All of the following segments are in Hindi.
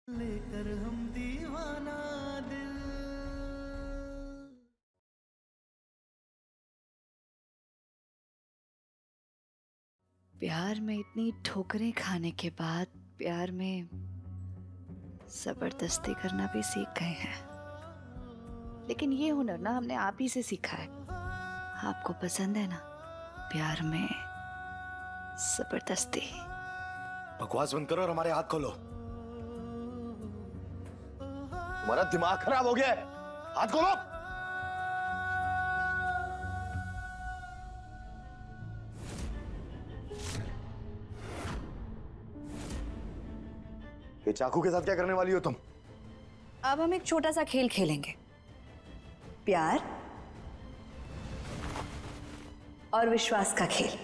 लेकर हम दीवाना दिल। प्यार में इतनी ठोकरें खाने के बाद प्यार में जबरदस्ती करना भी सीख गए हैं। लेकिन ये हुनर ना हमने आप ही से सीखा है। आपको पसंद है ना प्यार में जबरदस्ती। बकवास बंद करो और हमारे हाथ खोलो। तुम्हारा दिमाग खराब हो गया है। हाथ खोलो। ये चाकू के साथ क्या करने वाली हो तुम? अब हम एक छोटा सा खेल खेलेंगे। प्यार और विश्वास का खेल।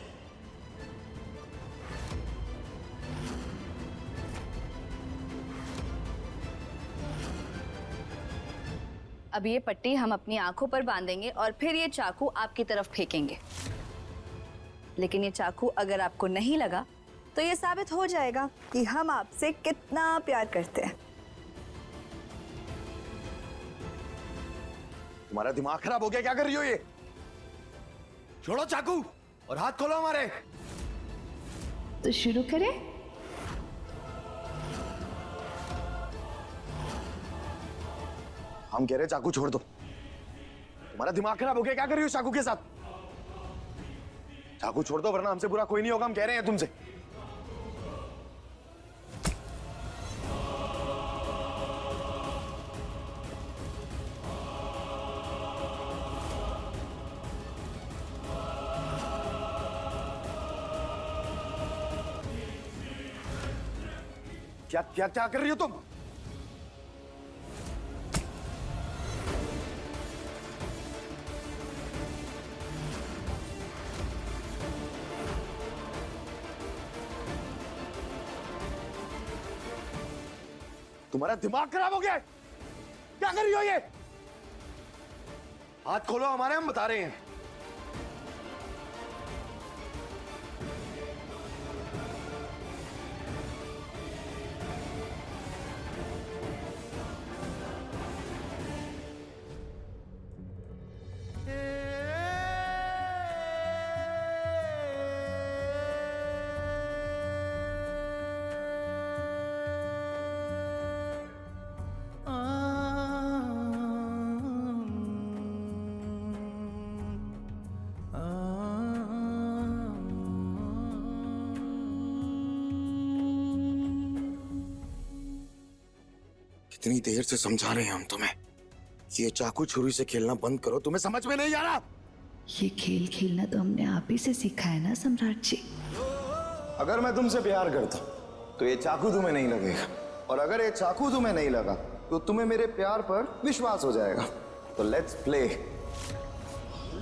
अब ये पट्टी हम अपनी आंखों पर बांधेंगे और फिर ये चाकू आपकी तरफ फेंकेंगे। लेकिन ये चाकू अगर आपको नहीं लगा तो ये साबित हो जाएगा कि हम आपसे कितना प्यार करते हैं। तुम्हारा दिमाग खराब हो गया? क्या कर रही हो ये? छोड़ो चाकू और हाथ खोलो हमारे। तो शुरू करें। हम कह रहे चाकू छोड़ दो। तुम्हारा दिमाग खराब हो गया? क्या कर रही हो चाकू के साथ? चाकू छोड़ दो वरना हमसे बुरा कोई नहीं होगा। हम कह रहे हैं तुमसे। क्या क्या क्या कर रही हो तुम? तुम्हारा दिमाग खराब हो गया है? क्या कर रही हो ये? हाथ खोलो हमारे, हम बता रहे हैं। कितनी देर से समझा रहे हैं हम तुम्हें कि ये चाकू छुरी से खेलना बंद करो। तुम्हें समझ में नहीं आ रहा? ये खेल खेलना तो हमने आप ही से सीखा है ना सम्राट जी। अगर मैं तुमसे प्यार करता हूं तो ये चाकू तुम्हें नहीं लगेगा, और अगर ये चाकू तुम्हें नहीं लगा तो तुम्हें मेरे प्यार पर विश्वास हो जाएगा। तो लेट्स प्ले।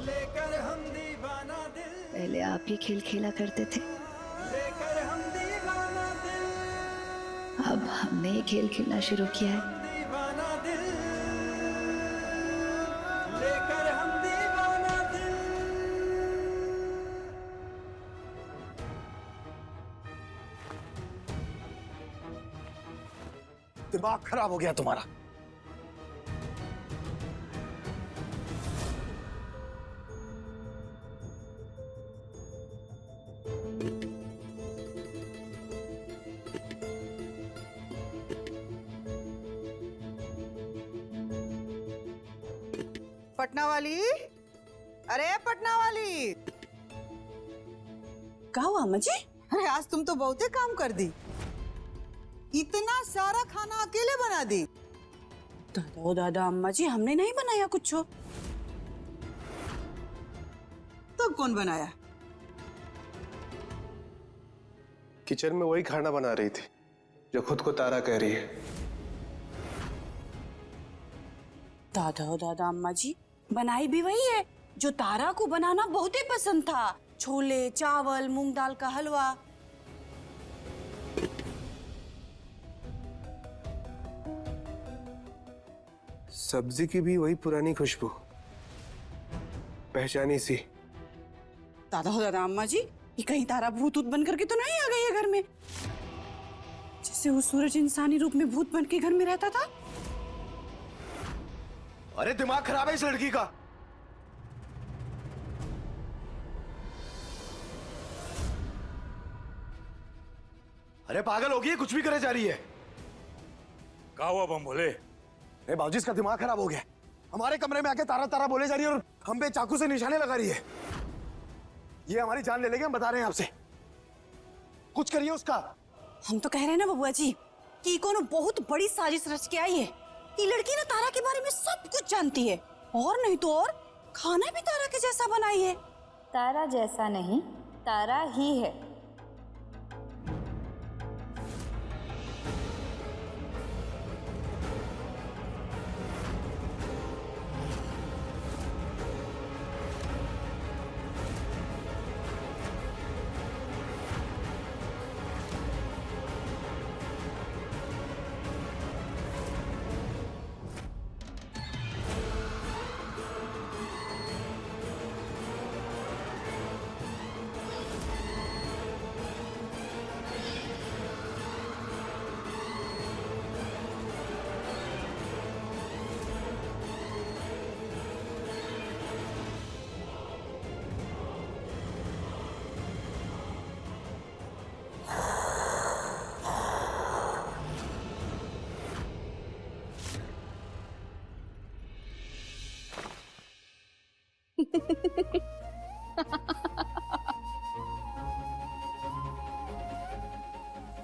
लेकर हम दीवाना दिल। पहले आप ही खेल खेला करते थे, लेकर हम दीवाना दिल। अब हमने ये खेल खेलना शुरू किया है। दीवाना दिल। लेकर हम दीवाना दिल। दिमाग खराब हो गया तुम्हारा। पटना वाली, अरे पटना वाली, क्या हुआ अम्मा जी? अरे आज तुम तो बहुते काम कर दी। इतना सारा खाना अकेले बना दी। दादा ओ दादा अम्मा जी, हमने नहीं बनाया कुछ। तो कौन बनाया? किचन में वही खाना बना रही थी जो खुद को तारा कह रही है। दादा ओ दादा अम्मा जी, बनाई भी वही है जो तारा को बनाना बहुत ही पसंद था। छोले चावल मूंग दाल का हलवा। सब्जी की भी वही पुरानी खुशबू, पहचानी सी। दादा हो दादा अम्मा जी, ये कहीं तारा भूत ऊत बन करके तो नहीं आ गई है घर में? से वो सूरज इंसानी रूप में भूत बन के घर में रहता था? अरे दिमाग खराब है इस लड़की का। अरे पागल होगी, कुछ भी करे जा रही है। क्या हुआ बम भोले? अरे बाबूजी इसका दिमाग खराब हो गया। हमारे कमरे में आके तारा तारा बोले जा रही है और हम पे चाकू से निशाने लगा रही है। ये हमारी जान ले लेगी, हम बता रहे हैं आपसे। कुछ करिए उसका। हम तो कह रहे हैं ना बबुआ जी कि कोनो बहुत बड़ी साजिश रच के आई है। ये लड़की ना तारा के बारे में सब कुछ जानती है, और नहीं तो और खाना भी तारा के जैसा बनाई है। तारा जैसा नहीं, तारा ही है।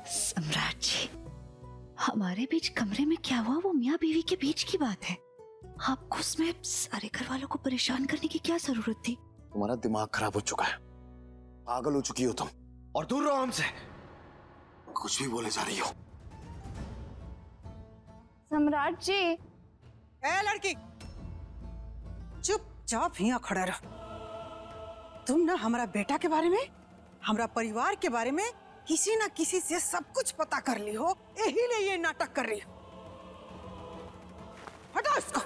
सम्राट जी, हमारे बीच कमरे में क्या हुआ वो मियाँ बीवी के बीच की बात है। आपको उसमें सारे घर वालों को परेशान करने की क्या जरूरत थी? तुम्हारा दिमाग खराब हो चुका है, पागल हो चुकी हो तुम, और दूर रहो हमसे। कुछ भी बोले जा रही हो। सम्राट जी। ए लड़की, चुपचाप यहाँ खड़ा रहो। तुम ना हमारा बेटा के बारे में, हमारा परिवार के बारे में किसी ना किसी से सब कुछ पता कर ली हो, यही लिए ये नाटक कर रही हो। हटाओ इसको।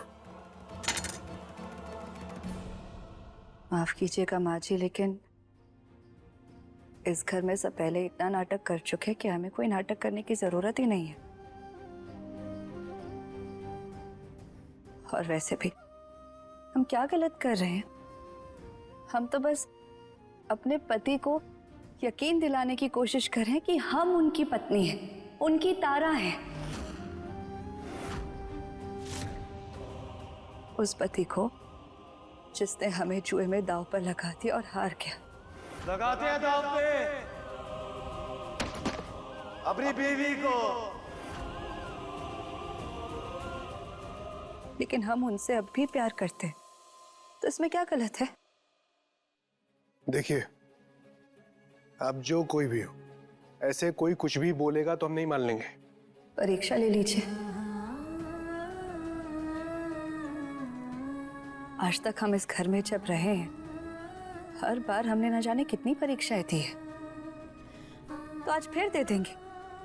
माफ कीजिएगा माँ जी, लेकिन इस घर में सब पहले इतना नाटक कर चुके कि हमें कोई नाटक करने की जरूरत ही नहीं है। और वैसे भी हम क्या गलत कर रहे हैं? हम तो बस अपने पति को यकीन दिलाने की कोशिश कर रहे हैं कि हम उनकी पत्नी हैं, उनकी तारा हैं। उस पति को जिसने हमें जुए में दांव पर लगा दिया और हार गया। लगाते हैं दांव पे अपनी बीवी को। लेकिन हम उनसे अब भी प्यार करते हैं, तो इसमें क्या गलत है? देखिए, आप जो कोई भी हो, ऐसे कोई कुछ भी बोलेगा तो हम नहीं मान लेंगे। परीक्षा ले लीजिए। आज तक हम इस घर में जब रहे हैं, हर बार हमने न जाने कितनी परीक्षाएं दी है। तो आज फिर दे देंगे।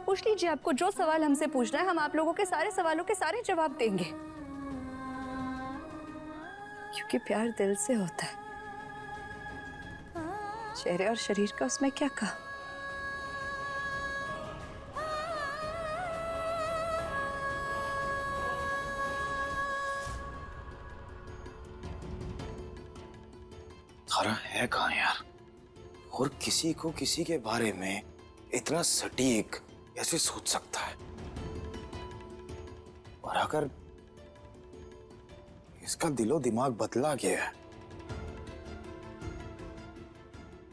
पूछ लीजिए, आपको जो सवाल हमसे पूछना है, हम आप लोगों के सारे सवालों के सारे जवाब देंगे। क्योंकि प्यार दिल से होता है, चेहरे और शरीर का उसमें क्या कहा। तारा है कहाँ यार? और किसी को किसी के बारे में इतना सटीक कैसे सोच सकता है? और अगर इसका दिलो दिमाग बदला गया है,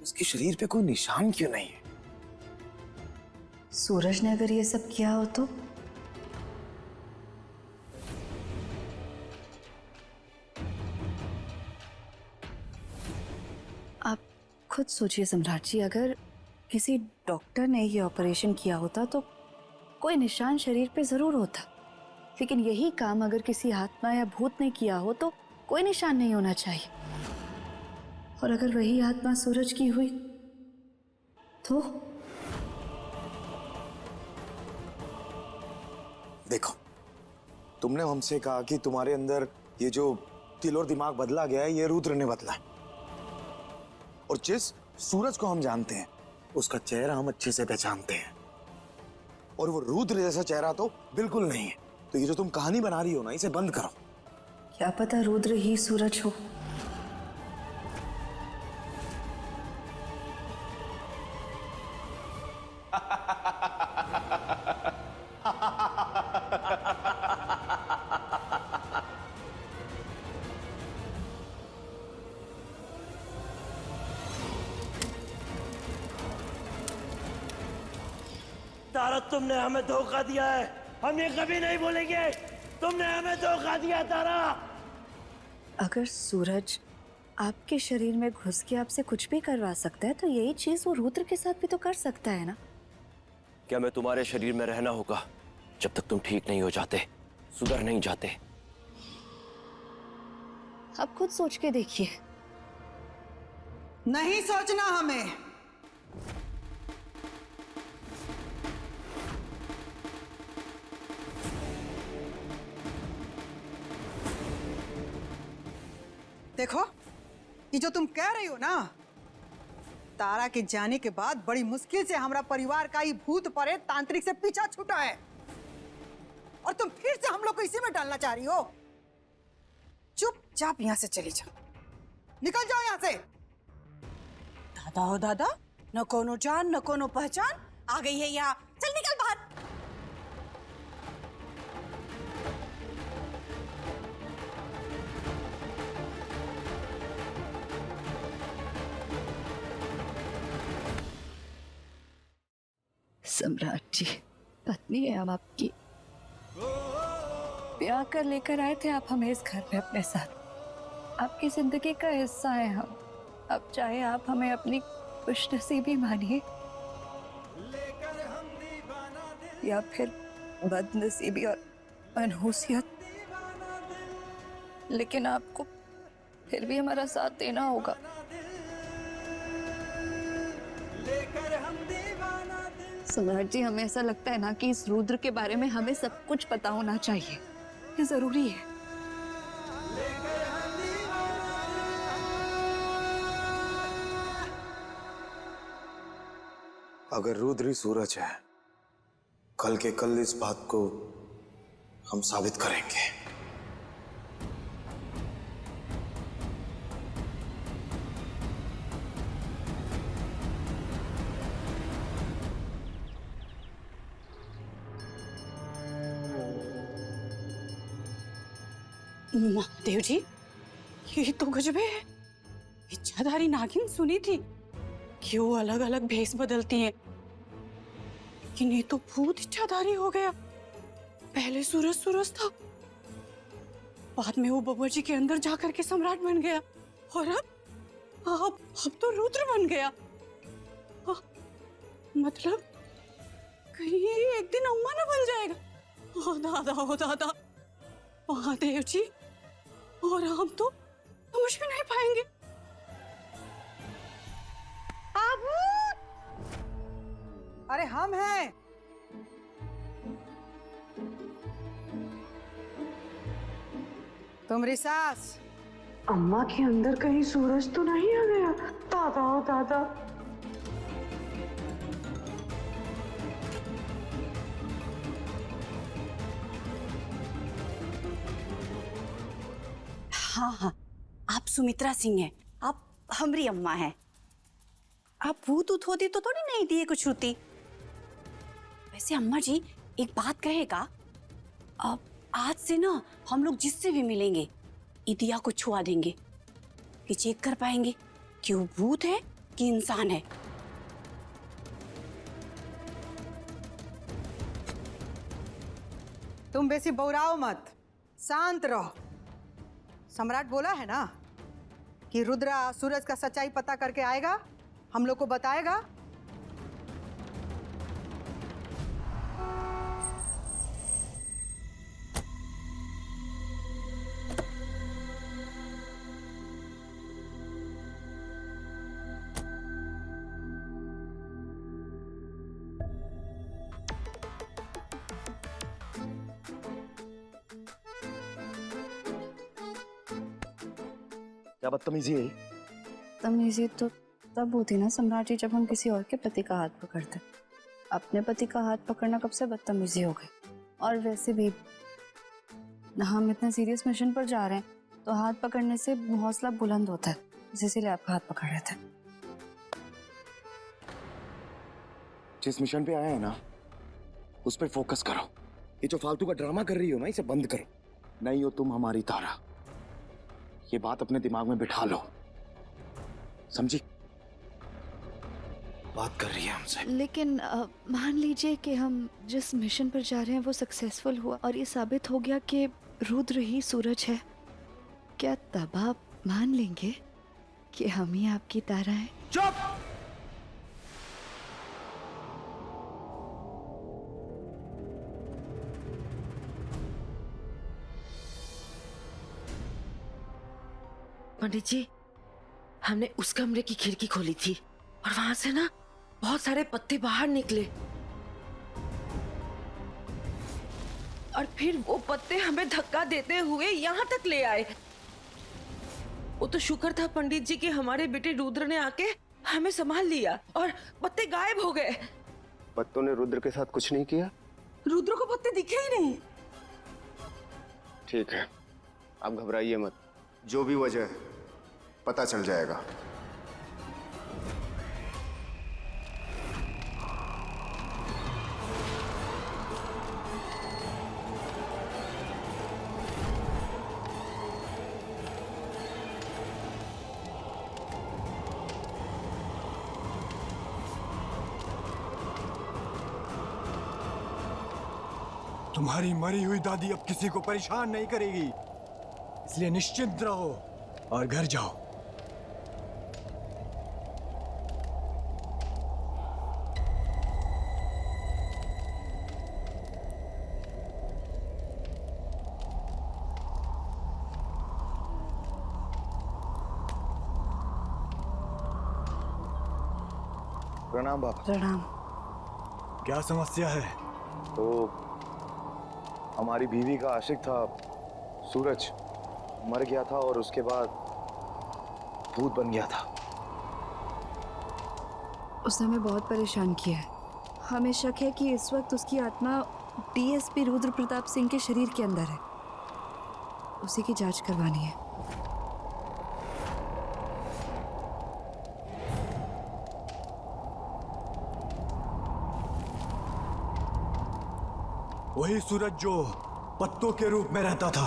उसके शरीर पे कोई निशान क्यों नहीं है? सूरज ने अगर ये सब किया हो तो? आप खुद सोचिए सम्राट जी, अगर किसी डॉक्टर ने ये ऑपरेशन किया होता तो कोई निशान शरीर पे जरूर होता। लेकिन यही काम अगर किसी आत्मा या भूत ने किया हो तो कोई निशान नहीं होना चाहिए। और अगर वही आत्मा सूरज की हुई तो? देखो, तुमने हमसे कहा कि तुम्हारे अंदर ये जो दिल और दिमाग बदला गया है, ये रुद्र ने बदला है। और जिस सूरज को हम जानते हैं, उसका चेहरा हम अच्छे से पहचानते हैं। और वो रुद्र जैसा चेहरा तो बिल्कुल नहीं है। तो ये जो तुम कहानी बना रही हो ना, इसे बंद करो। क्या पता रुद्र ही सूरज हो। तारा, तुमने हमें धोखा दिया है। हम ये कभी नहीं भूलेंगे। तुमने हमें धोखा दिया तारा। अगर सूरज आपके शरीर में घुस के आपसे कुछ भी करवा सकता है तो यही चीज वो रुद्र के साथ भी तो कर सकता है ना। क्या मैं तुम्हारे शरीर में रहना होगा जब तक तुम ठीक नहीं हो जाते, सुधर नहीं जाते? आप खुद सोच के देखिए। नहीं सोचना हमें। देखो, ये जो तुम कह रही हो ना, तारा के जाने के बाद बड़ी मुश्किल से हमारा परिवार का ही भूत प्रेत तांत्रिक से पीछा छूटा है, और तुम फिर से हम लोग को इसी में डालना चाह रही हो। चुपचाप यहां से चली जाओ, निकल जाओ यहां से। दादा हो दादा, न कोनो जान न कोनो पहचान, आ गई है यहाँ। चल निकल बाहर। सम्राट जी, पत्नी है हम आपकी। ब्याह कर लेकर आए थे आप हमें इस घर में अपने साथ। आपकी जिंदगी का हिस्सा है हम। अब चाहे आप हमें अपनी खुशनसीबी मानिए या फिर बदनसीबी और मनहूसियत, लेकिन आपको फिर भी हमारा साथ देना होगा। सम्राट जी, हमें ऐसा लगता है ना कि इस रुद्र के बारे में हमें सब कुछ पता होना चाहिए। ये जरूरी है। अगर रुद्र ही सूरज है, कल के कल इस बात को हम साबित करेंगे। महादेव जी, ये तो गजबे है। इच्छाधारी नागिन सुनी थी कि वो अलग अलग भेष बदलती हैं, लेकिन ये तो भूत इच्छाधारी हो गया। पहले सूरज सूरज था, बाद में वो बबुआ जी के अंदर जाकर के सम्राट बन गया, और अब तो रुद्र बन गया। मतलब कहीं एक दिन अम्मा ना बन जाएगा। ओ दादा, महादेव जी, और हम तो समझ भी नहीं पाएंगे। अरे हम हैं। तुम्हारी सास। अम्मा के अंदर कहीं सूरज तो नहीं आ गया? दादा हो दादा। हाँ, आप सुमित्रा सिंह हैं। आप हमारी अम्मा हैं। आप भूत ऊत होती तो थोड़ी नहीं दिए कुछ होती। वैसे अम्मा जी, एक बात कहेगा, अब आज से ना हम लोग जिससे भी मिलेंगे इदिया को छुआ देंगे कि चेक कर पाएंगे कि वो भूत है कि इंसान है। तुम बेसी बौराओ मत, शांत रहो। सम्राट बोला है ना कि रुद्रा सूरज का सच्चाई पता करके आएगा, हम लोग को बताएगा। क्या बदतमीजी है? तमीज़ी तो तब होती ना सम्राट जी, जब हम किसी और के पति का हाथ पकड़ते। अपने पति का हाथ पकड़ना कब से बदतमीजी हो गई। और वैसे भी हम इतने सीरियस मिशन पर जा रहे हैं तो हाथ पकड़ने से हौसला बुलंद होता है, इसीलिए आपका हाथ पकड़ रहे थे। जिस मिशन पे आए हैं ना उस पर फोकस करो। ये जो फालतू का ड्रामा कर रही हो ना इसे बंद करो। नहीं हो तुम हमारी तारा, ये बात अपने दिमाग में बिठा लो, समझी? बात कर रही है हमसे। लेकिन मान लीजिए कि हम जिस मिशन पर जा रहे हैं वो सक्सेसफुल हुआ और ये साबित हो गया कि रुद्र ही सूरज है, क्या तब आप मान लेंगे कि हम ही आपकी तारा हैं? चुप! पंडित जी, हमने उस कमरे की खिड़की खोली थी और वहां से ना बहुत सारे पत्ते बाहर निकले और फिर वो पत्ते हमें धक्का देते हुए यहाँ तक ले आए। वो तो शुक्र था पंडित जी कि हमारे बेटे रुद्र ने आके हमें संभाल लिया और पत्ते गायब हो गए। पत्तों ने रुद्र के साथ कुछ नहीं किया? रुद्र को पत्ते दिखे ही नहीं। ठीक है, आप घबराइए मत, जो भी वजह है पता चल जाएगा। तुम्हारी मरी हुई दादी अब किसी को परेशान नहीं करेगी, इसलिए निश्चिंत रहो और घर जाओ। प्रणाम बाबा। प्रणाम। क्या समस्या है? तो हमारी बीवी का आशिक था सूरज, मर गया था और उसके बाद भूत बन गया था। उसने हमें बहुत परेशान किया है। हमें शक है कि इस वक्त उसकी आत्मा डीएसपी रुद्र प्रताप सिंह के शरीर के अंदर है। उसी की जांच करवानी है। वही सूरज जो पत्तों के रूप में रहता था।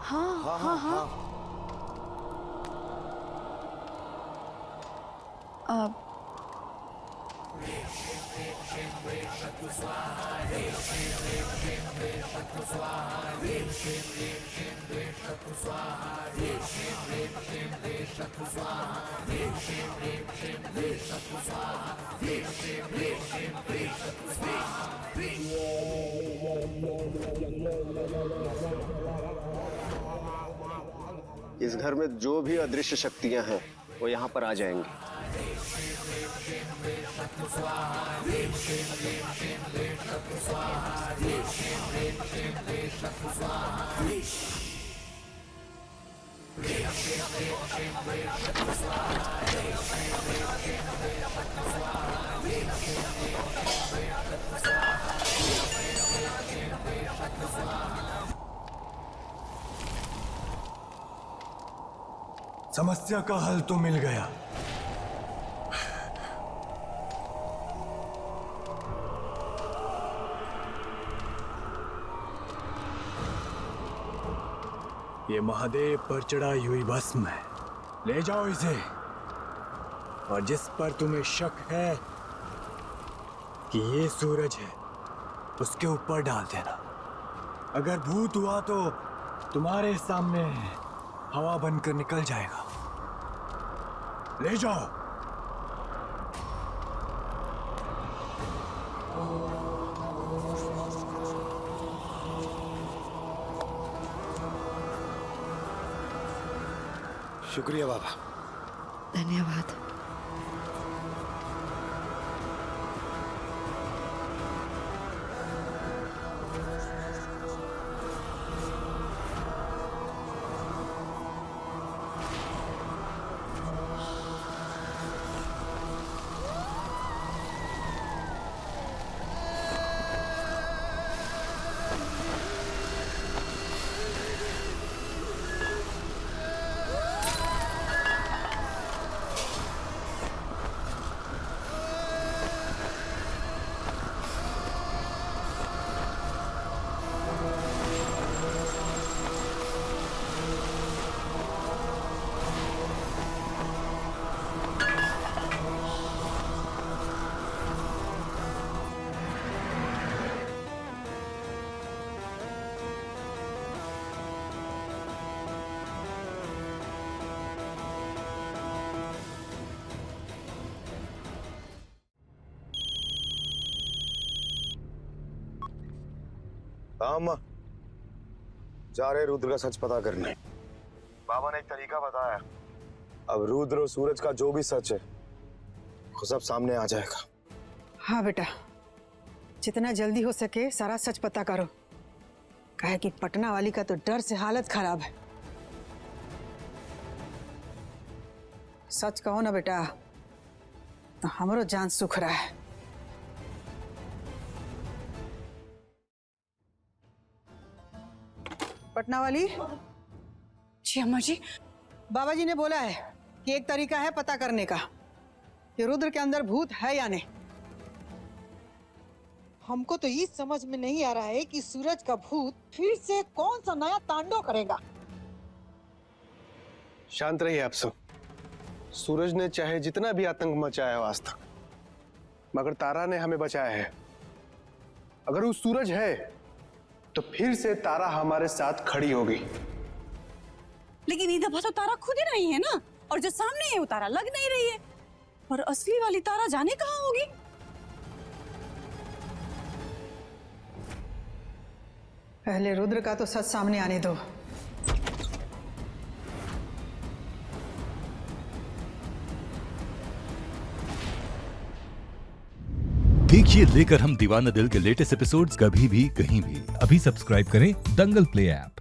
हाँ। इस घर में जो भी अदृश्य शक्तियां हैं वो यहाँ पर आ जाएंगी। समस्या का हल तो मिल गया। ये महादेव पर चढ़ाई हुई भस्म है, ले जाओ इसे। और जिस पर तुम्हें शक है कि ये सूरज है, उसके ऊपर डाल देना। अगर भूत हुआ तो तुम्हारे सामने हवा बनकर निकल जाएगा। ले जाओ। शुक्रिया बाबा। धन्यवाद। हम जा रहे रुद्र का सच पता करने। बाबा ने एक तरीका बताया, अब रुद्र और सूरज का जो भी सच है वो सब सामने आ जाएगा। हाँ बेटा, जितना जल्दी हो सके सारा सच पता करो, कहे कि पटना वाली का तो डर से हालत खराब है। सच कहो ना बेटा, तो हमरो जान सुख रहा है। पटना वाली, जी अम्मा जी। बाबा जी ने बोला है कि एक तरीका है पता करने का कि रुद्र के अंदर भूत है या नहीं। हमको तो ये समझ में नहीं आ रहा है कि सूरज का भूत फिर से कौन सा नया तांडव करेगा। शांत रहिए आप सब। सूरज ने चाहे जितना भी आतंक मचाया हो आज तक, मगर तारा ने हमें बचाया है। अगर वो सूरज है तो फिर से तारा हमारे साथ खड़ी होगी। लेकिन इधर तो तारा खुद ही नहीं है ना, और जो सामने है वो तारा लग नहीं रही है। और असली वाली तारा जाने कहाँ होगी? पहले रुद्र का तो सच सामने आने दो। देखिए लेकर हम दीवाना दिल के लेटेस्ट एपिसोड्स कभी भी कहीं भी। अभी सब्सक्राइब करें दंगल प्ले ऐप।